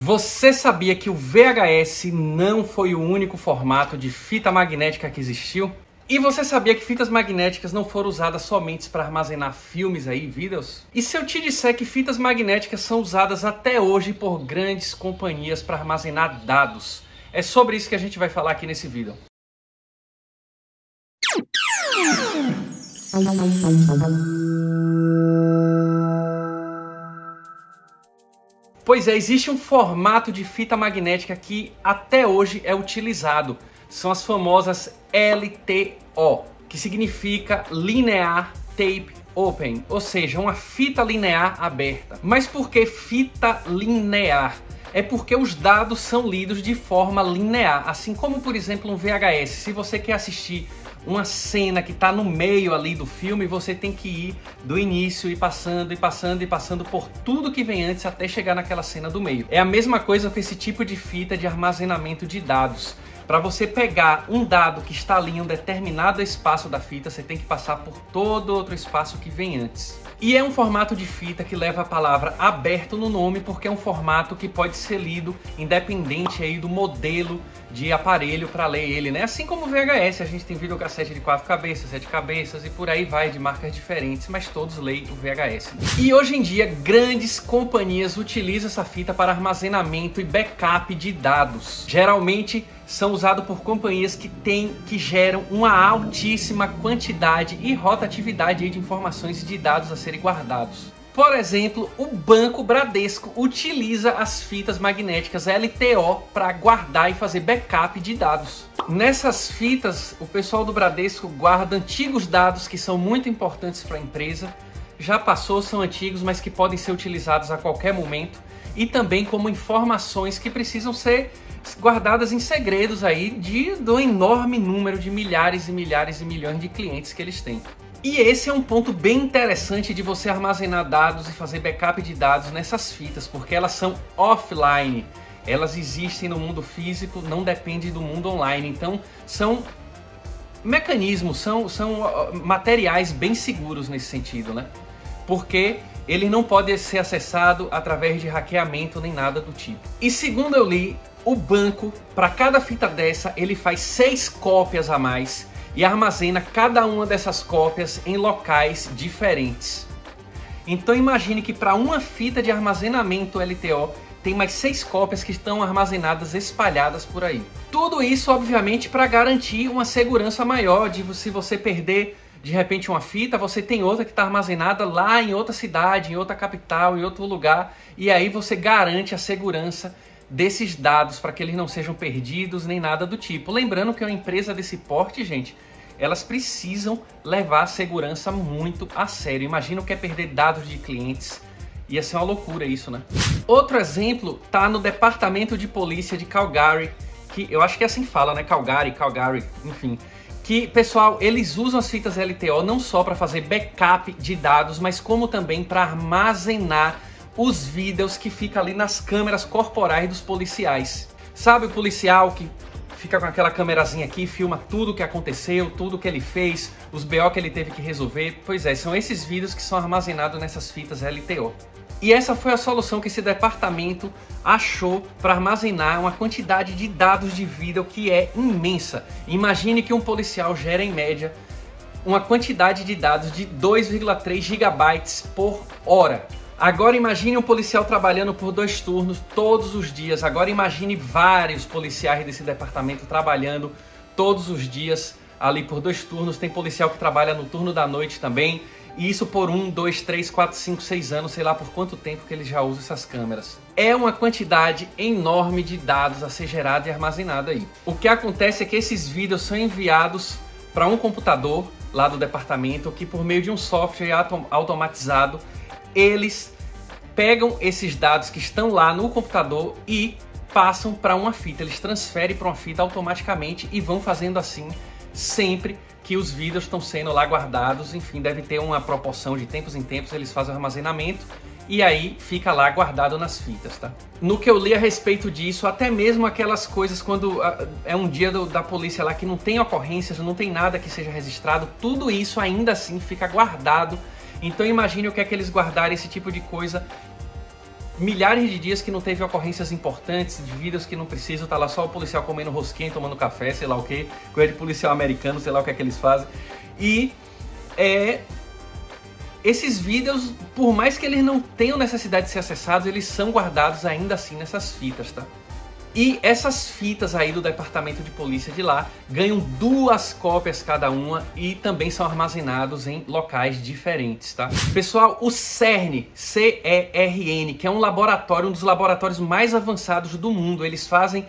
Você sabia que o VHS não foi o único formato de fita magnética que existiu? E você sabia que fitas magnéticas não foram usadas somente para armazenar filmes aí, vídeos? E se eu te disser que fitas magnéticas são usadas até hoje por grandes companhias para armazenar dados? É sobre isso que a gente vai falar aqui nesse vídeo. Pois é, existe um formato de fita magnética que até hoje é utilizado. São as famosas LTO, que significa Linear Tape Open, ou seja, uma fita linear aberta. Mas por que fita linear? É porque os dados são lidos de forma linear, assim como, por exemplo, um VHS. Se você quer assistir uma cena que está no meio ali do filme, você tem que ir do início e passando e passando e passando por tudo que vem antes até chegar naquela cena do meio. É a mesma coisa com esse tipo de fita de armazenamento de dados. Para você pegar um dado que está ali em um determinado espaço da fita, você tem que passar por todo outro espaço que vem antes. E é um formato de fita que leva a palavra aberto no nome, porque é um formato que pode ser lido independente aí do modelo de aparelho para ler ele, né? Assim como o VHS, a gente tem videocassete de 4 cabeças, 7 cabeças e por aí vai, de marcas diferentes, mas todos leem o VHS. E hoje em dia, grandes companhias utilizam essa fita para armazenamento e backup de dados. Geralmente são usados por companhias que geram uma altíssima quantidade e rotatividade de informações e de dados a serem guardados. Por exemplo, o Banco Bradesco utiliza as fitas magnéticas LTO para guardar e fazer backup de dados. Nessas fitas, o pessoal do Bradesco guarda antigos dados que são muito importantes para a empresa. Já passou, são antigos, mas que podem ser utilizados a qualquer momento. E também como informações que precisam ser guardadas em segredos aí do enorme número de milhares e milhares e milhões de clientes que eles têm. E esse é um ponto bem interessante de você armazenar dados e fazer backup de dados nessas fitas, porque elas são offline. Elas existem no mundo físico, não dependem do mundo online. Então são mecanismos, são materiais bem seguros nesse sentido, né? Porque ele não pode ser acessado através de hackeamento nem nada do tipo. E segundo eu li, o banco, para cada fita dessa, ele faz 6 cópias a mais e armazena cada uma dessas cópias em locais diferentes. Então imagine que para uma fita de armazenamento LTO tem mais 6 cópias que estão armazenadas espalhadas por aí. Tudo isso obviamente para garantir uma segurança maior de se você perder de repente uma fita, você tem outra que está armazenada lá em outra cidade, em outra capital, em outro lugar, e aí você garante a segurança desses dados para que eles não sejam perdidos nem nada do tipo. Lembrando que uma empresa desse porte, gente, elas precisam levar a segurança muito a sério. Imagina o que é perder dados de clientes. Ia ser uma loucura isso, né? Outro exemplo tá no Departamento de Polícia de Calgary, que eu acho que é assim que fala, né? Calgary, enfim. Que, pessoal, eles usam as fitas LTO não só para fazer backup de dados, mas como também para armazenar os vídeos que ficam ali nas câmeras corporais dos policiais. Sabe o policial que fica com aquela câmerazinha aqui, filma tudo o que aconteceu, tudo que ele fez, os BO que ele teve que resolver? Pois é, são esses vídeos que são armazenados nessas fitas LTO. E essa foi a solução que esse departamento achou para armazenar uma quantidade de dados de vídeo que é imensa. Imagine que um policial gera em média uma quantidade de dados de 2,3 gigabytes por hora. Agora imagine um policial trabalhando por 2 turnos todos os dias. Agora imagine vários policiais desse departamento trabalhando todos os dias ali por 2 turnos. Tem policial que trabalha no turno da noite também. E isso por 1, 2, 3, 4, 5, 6 anos, sei lá por quanto tempo que eles já usam essas câmeras. É uma quantidade enorme de dados a ser gerada e armazenada aí. O que acontece é que esses vídeos são enviados para um computador lá do departamento que, por meio de um software automatizado, eles pegam esses dados que estão lá no computador e passam para uma fita. Eles transferem para uma fita automaticamente e vão fazendo assim sempre que os vídeos estão sendo lá guardados. Enfim, deve ter uma proporção de tempos em tempos, eles fazem o armazenamento e aí fica lá guardado nas fitas, tá? No que eu li a respeito disso, até mesmo aquelas coisas quando é um dia da polícia lá que não tem ocorrências, não tem nada que seja registrado, tudo isso ainda assim fica guardado. Então imagine o que é que eles guardarem esse tipo de coisa milhares de dias que não teve ocorrências importantes, de vídeos que não precisam, tá lá só o policial comendo rosquinha, tomando café, sei lá o que, coisa de policial americano, sei lá o que é que eles fazem. E esses vídeos, por mais que eles não tenham necessidade de ser acessados, eles são guardados ainda assim nessas fitas, tá? E essas fitas aí do departamento de polícia de lá ganham 2 cópias cada uma e também são armazenados em locais diferentes, tá? Pessoal, o CERN, C-E-R-N, que é um laboratório, um dos laboratórios mais avançados do mundo, eles fazem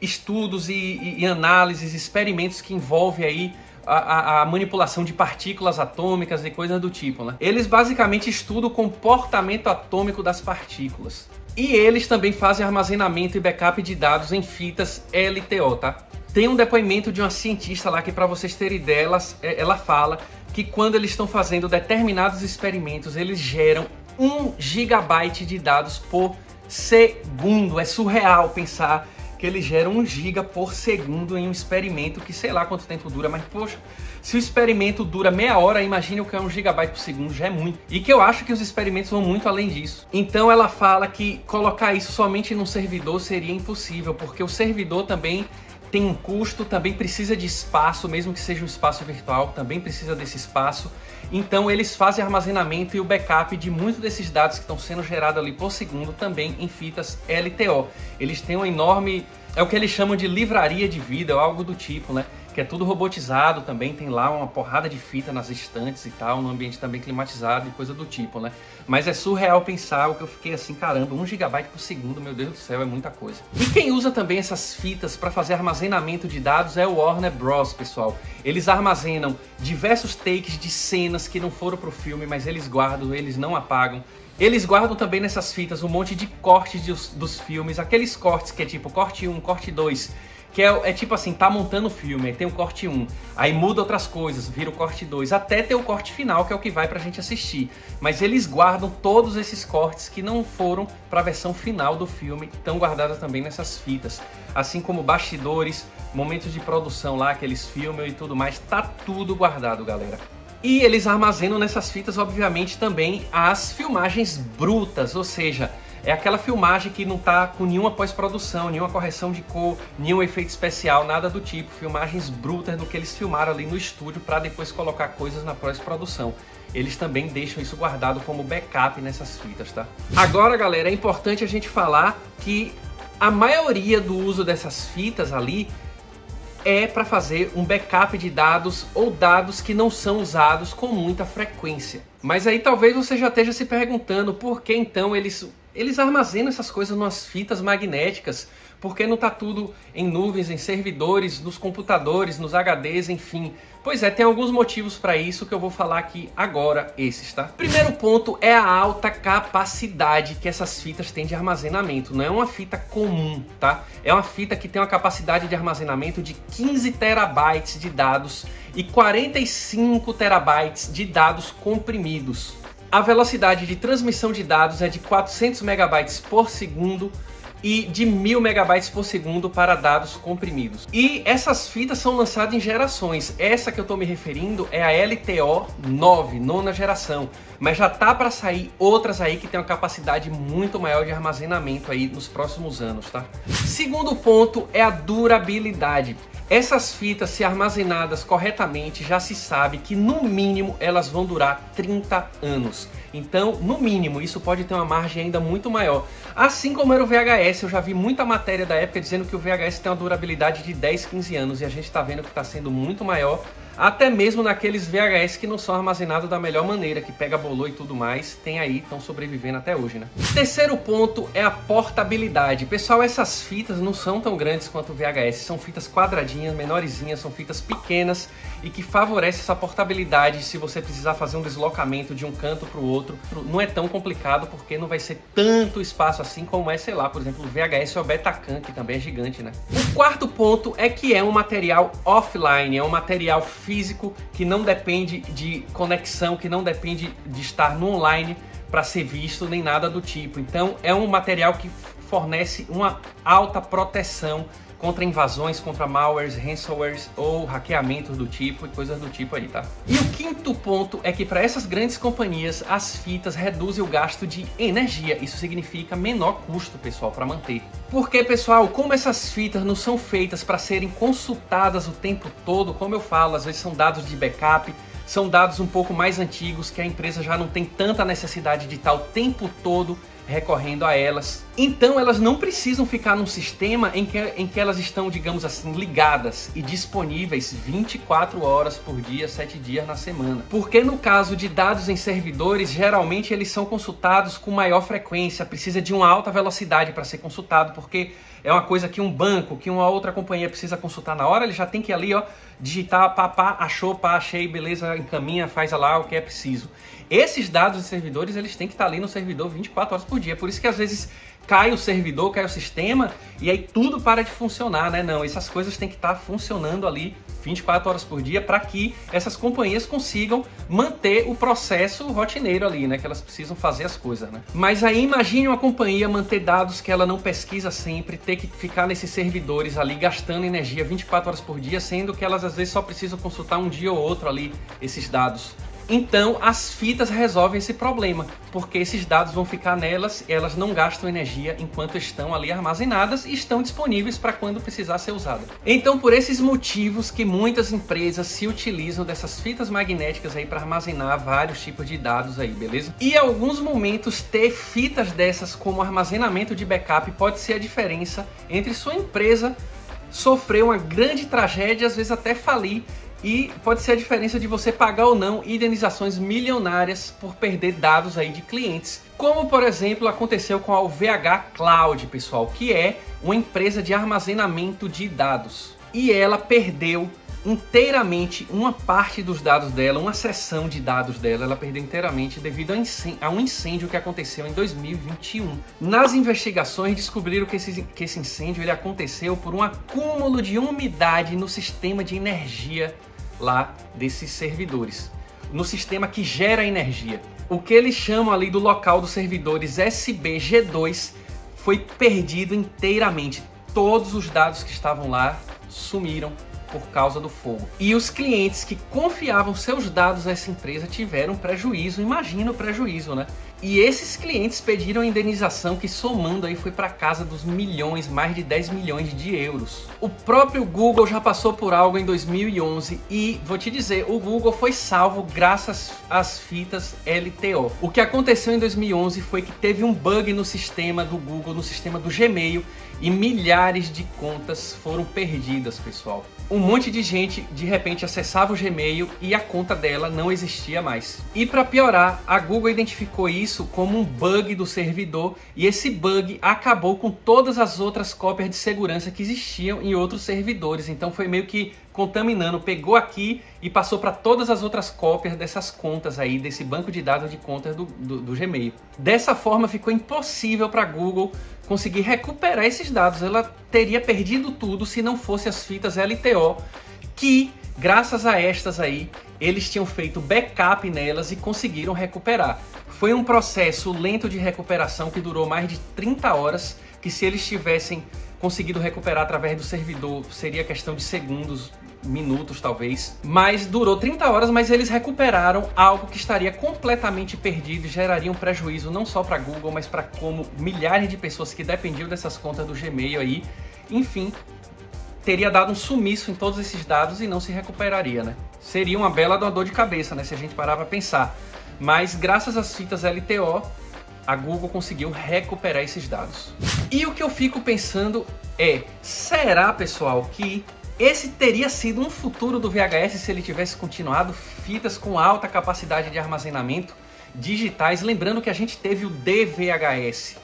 estudos e análises, experimentos que envolvem aí a manipulação de partículas atômicas e coisas do tipo, né? Eles basicamente estudam o comportamento atômico das partículas. E eles também fazem armazenamento e backup de dados em fitas LTO, tá? Tem um depoimento de uma cientista lá que, para vocês terem ideia, ela fala que quando eles estão fazendo determinados experimentos, eles geram 1 GB de dados por segundo. É surreal pensar que eles geram 1 GB por segundo em um experimento que sei lá quanto tempo dura, mas poxa, se o experimento dura meia hora, imagine o que é 1 GB por segundo, já é muito. E que eu acho que os experimentos vão muito além disso. Então ela fala que colocar isso somente num servidor seria impossível, porque o servidor também tem um custo, também precisa de espaço, mesmo que seja um espaço virtual, também precisa desse espaço. Então eles fazem armazenamento e o backup de muitos desses dados que estão sendo gerados ali por segundo também em fitas LTO. Eles têm uma enorme, é o que eles chamam de livraria de vida, ou algo do tipo, né? Que é tudo robotizado também, tem lá uma porrada de fita nas estantes e tal, num ambiente também climatizado e coisa do tipo, né? Mas é surreal pensar o que eu fiquei assim, caramba, 1 GB por segundo, meu Deus do céu, é muita coisa. E quem usa também essas fitas para fazer armazenamento de dados é o Warner Bros, pessoal. Eles armazenam diversos takes de cenas que não foram pro filme, mas eles guardam, eles não apagam. Eles guardam também nessas fitas um monte de cortes dos filmes, aqueles cortes que é tipo corte 1, corte 2, que é tipo assim, tá montando o filme, aí tem o corte 1, aí muda outras coisas, vira o corte 2, até ter o corte final, que é o que vai pra gente assistir. Mas eles guardam todos esses cortes que não foram pra versão final do filme, estão guardados também nessas fitas. Assim como bastidores, momentos de produção lá que eles filmam e tudo mais, tá tudo guardado, galera. E eles armazenam nessas fitas, obviamente, também as filmagens brutas, ou seja, é aquela filmagem que não tá com nenhuma pós-produção, nenhuma correção de cor, nenhum efeito especial, nada do tipo. Filmagens brutas do que eles filmaram ali no estúdio para depois colocar coisas na pós-produção. Eles também deixam isso guardado como backup nessas fitas, tá? Agora, galera, é importante a gente falar que a maioria do uso dessas fitas ali é para fazer um backup de dados ou dados que não são usados com muita frequência. Mas aí talvez você já esteja se perguntando por que então eles armazenam essas coisas nas fitas magnéticas, porque não está tudo em nuvens, em servidores, nos computadores, nos HDs, enfim. Pois é, tem alguns motivos para isso que eu vou falar aqui agora, esses, tá? Primeiro ponto é a alta capacidade que essas fitas têm de armazenamento. Não é uma fita comum, tá? É uma fita que tem uma capacidade de armazenamento de 15 terabytes de dados e 45 terabytes de dados comprimidos. A velocidade de transmissão de dados é de 400 megabytes por segundo e de 1000 megabytes por segundo para dados comprimidos. E essas fitas são lançadas em gerações. Essa que eu estou me referindo é a LTO 9, nona geração. Mas já tá para sair outras aí que tem uma capacidade muito maior de armazenamento aí nos próximos anos, tá? Segundo ponto é a durabilidade. Essas fitas, se armazenadas corretamente, já se sabe que no mínimo elas vão durar 30 anos. Então, no mínimo, isso pode ter uma margem ainda muito maior. Assim como era o VHS, eu já vi muita matéria da época dizendo que o VHS tem uma durabilidade de 10, 15 anos. E a gente está vendo que está sendo muito maior, até mesmo naqueles VHS que não são armazenados da melhor maneira, que pega bolô e tudo mais, tem aí, estão sobrevivendo até hoje, né? Terceiro ponto é a portabilidade. Pessoal, essas fitas não são tão grandes quanto o VHS, são fitas quadradinhas, menorzinhas, são fitas pequenas e que favorecem essa portabilidade. Se você precisar fazer um deslocamento de um canto para o outro, não é tão complicado porque não vai ser tanto espaço assim como é, sei lá, por exemplo, o VHS ou o Betacam, que também é gigante, né? O quarto ponto é que é um material offline, é um material físico que não depende de conexão, que não depende de estar no online para ser visto, nem nada do tipo. Então é um material que fornece uma alta proteção contra invasões, contra malwares, ransomwares ou hackeamentos do tipo e coisas do tipo aí, tá? E o quinto ponto é que para essas grandes companhias as fitas reduzem o gasto de energia. Isso significa menor custo, pessoal, para manter. Porque, pessoal, como essas fitas não são feitas para serem consultadas o tempo todo, como eu falo, às vezes são dados de backup, são dados um pouco mais antigos que a empresa já não tem tanta necessidade de estar o tempo todo recorrendo a elas. Então elas não precisam ficar num sistema em que elas estão, digamos assim, ligadas e disponíveis 24 horas por dia, 7 dias na semana. Porque no caso de dados em servidores, geralmente eles são consultados com maior frequência, precisa de uma alta velocidade para ser consultado, porque é uma coisa que um banco, que uma outra companhia precisa consultar na hora, ele já tem que ir ali, ó, digitar, pá, achou, pá, achei, beleza, encaminha, faz lá o que é preciso. Esses dados de servidores, eles têm que estar ali no servidor 24 horas por dia. Por isso que às vezes cai o servidor, cai o sistema e aí tudo para de funcionar, né? Não, essas coisas têm que estar funcionando ali 24 horas por dia para que essas companhias consigam manter o processo rotineiro ali, né? Que elas precisam fazer as coisas, né? Mas aí imagine uma companhia manter dados que ela não pesquisa sempre, ter que ficar nesses servidores ali gastando energia 24 horas por dia, sendo que elas às vezes só precisam consultar um dia ou outro ali esses dados. Então as fitas resolvem esse problema, porque esses dados vão ficar nelas, elas não gastam energia enquanto estão ali armazenadas e estão disponíveis para quando precisar ser usada. Então por esses motivos que muitas empresas se utilizam dessas fitas magnéticas aí para armazenar vários tipos de dados aí, beleza? E em alguns momentos ter fitas dessas como armazenamento de backup pode ser a diferença entre sua empresa sofrer uma grande tragédia, às vezes até falir, e pode ser a diferença de você pagar ou não indenizações milionárias por perder dados aí de clientes. Como, por exemplo, aconteceu com a OVH Cloud, pessoal, que é uma empresa de armazenamento de dados. E ela perdeu inteiramente uma parte dos dados dela, uma seção de dados dela, ela perdeu inteiramente devido a um incêndio que aconteceu em 2021. Nas investigações descobriram que esse incêndio ele aconteceu por um acúmulo de umidade no sistema de energia lá desses servidores, no sistema que gera energia. O que eles chamam ali do local dos servidores SBG2 foi perdido inteiramente. Todos os dados que estavam lá sumiram por causa do fogo. E os clientes que confiavam seus dados a essa empresa tiveram prejuízo, imagina o prejuízo, né? E esses clientes pediram indenização que somando aí foi para casa dos milhões, mais de 10 milhões de euros. O próprio Google já passou por algo em 2011 e vou te dizer, o Google foi salvo graças às fitas LTO. O que aconteceu em 2011 foi que teve um bug no sistema do Google, no sistema do Gmail, e milhares de contas foram perdidas, pessoal. Um monte de gente de repente acessava o Gmail e a conta dela não existia mais. E para piorar, a Google identificou isso como um bug do servidor e esse bug acabou com todas as outras cópias de segurança que existiam em outros servidores. Então foi meio que contaminando, pegou aqui e passou para todas as outras cópias dessas contas aí, desse banco de dados de contas do Gmail. Dessa forma ficou impossível para a Google conseguir recuperar esses dados. Ela teria perdido tudo se não fosse as fitas LTO, que graças a estas aí, eles tinham feito backup nelas e conseguiram recuperar. Foi um processo lento de recuperação que durou mais de 30 horas, que se eles tivessem conseguido recuperar através do servidor, seria questão de segundos, minutos talvez. Mas durou 30 horas, mas eles recuperaram algo que estaria completamente perdido e geraria um prejuízo não só para a Google, mas para como milhares de pessoas que dependiam dessas contas do Gmail aí. Enfim, teria dado um sumiço em todos esses dados e não se recuperaria, né? Seria uma bela dor de cabeça, né, se a gente parar para pensar. Mas graças às fitas LTO, a Google conseguiu recuperar esses dados. E o que eu fico pensando é, será, pessoal, que esse teria sido um futuro do VHS se ele tivesse continuado? Fitas com alta capacidade de armazenamento digitais. Lembrando que a gente teve o DVHS,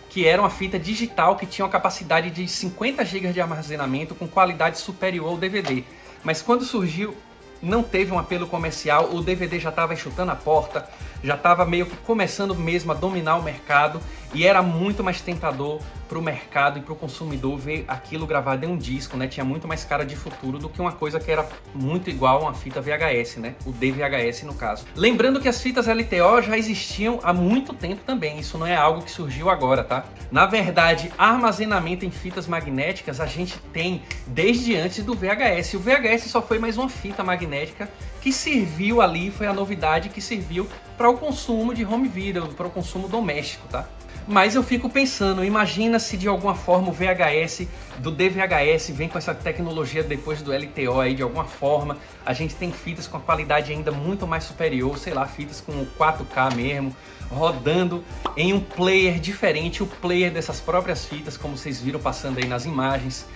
que era uma fita digital que tinha uma capacidade de 50 GB de armazenamento com qualidade superior ao DVD. Mas quando surgiu, não teve um apelo comercial, o DVD já estava chutando a porta, já estava meio que começando mesmo a dominar o mercado e era muito mais tentador para o mercado e para o consumidor ver aquilo gravado em um disco, né? Tinha muito mais cara de futuro do que uma coisa que era muito igual a uma fita VHS, né? O DVHS no caso. Lembrando que as fitas LTO já existiam há muito tempo também, isso não é algo que surgiu agora, tá? Na verdade, armazenamento em fitas magnéticas a gente tem desde antes do VHS. O VHS só foi mais uma fita magnética que serviu ali, foi a novidade que serviu para o consumo de home video, para o consumo doméstico, tá? Mas eu fico pensando, imagina se de alguma forma o VHS do DVHS vem com essa tecnologia depois do LTO aí, de alguma forma, a gente tem fitas com a qualidade ainda muito mais superior, sei lá, fitas com 4K mesmo, rodando em um player diferente, o player dessas próprias fitas, como vocês viram passando aí nas imagens.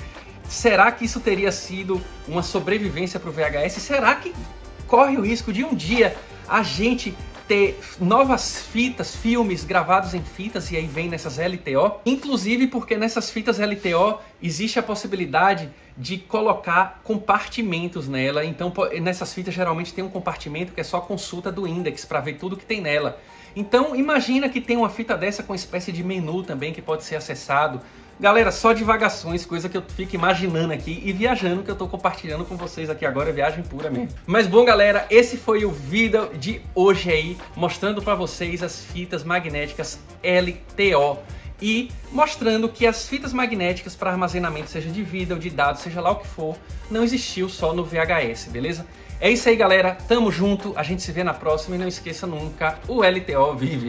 Será que isso teria sido uma sobrevivência para o VHS? Será que corre o risco de um dia a gente ter novas fitas, filmes gravados em fitas e aí vem nessas LTO? Inclusive porque nessas fitas LTO existe a possibilidade de colocar compartimentos nela. Então nessas fitas geralmente tem um compartimento que é só consulta do index para ver tudo que tem nela. Então imagina que tem uma fita dessa com uma espécie de menu também que pode ser acessado. Galera, só divagações, coisa que eu fico imaginando aqui e viajando, que eu tô compartilhando com vocês aqui agora, viagem pura mesmo. Mas bom, galera, esse foi o vídeo de hoje aí, mostrando pra vocês as fitas magnéticas LTO e mostrando que as fitas magnéticas para armazenamento, seja de vídeo ou de dados, seja lá o que for, não existiu só no VHS, beleza? É isso aí, galera, tamo junto, a gente se vê na próxima e não esqueça nunca, o LTO vive!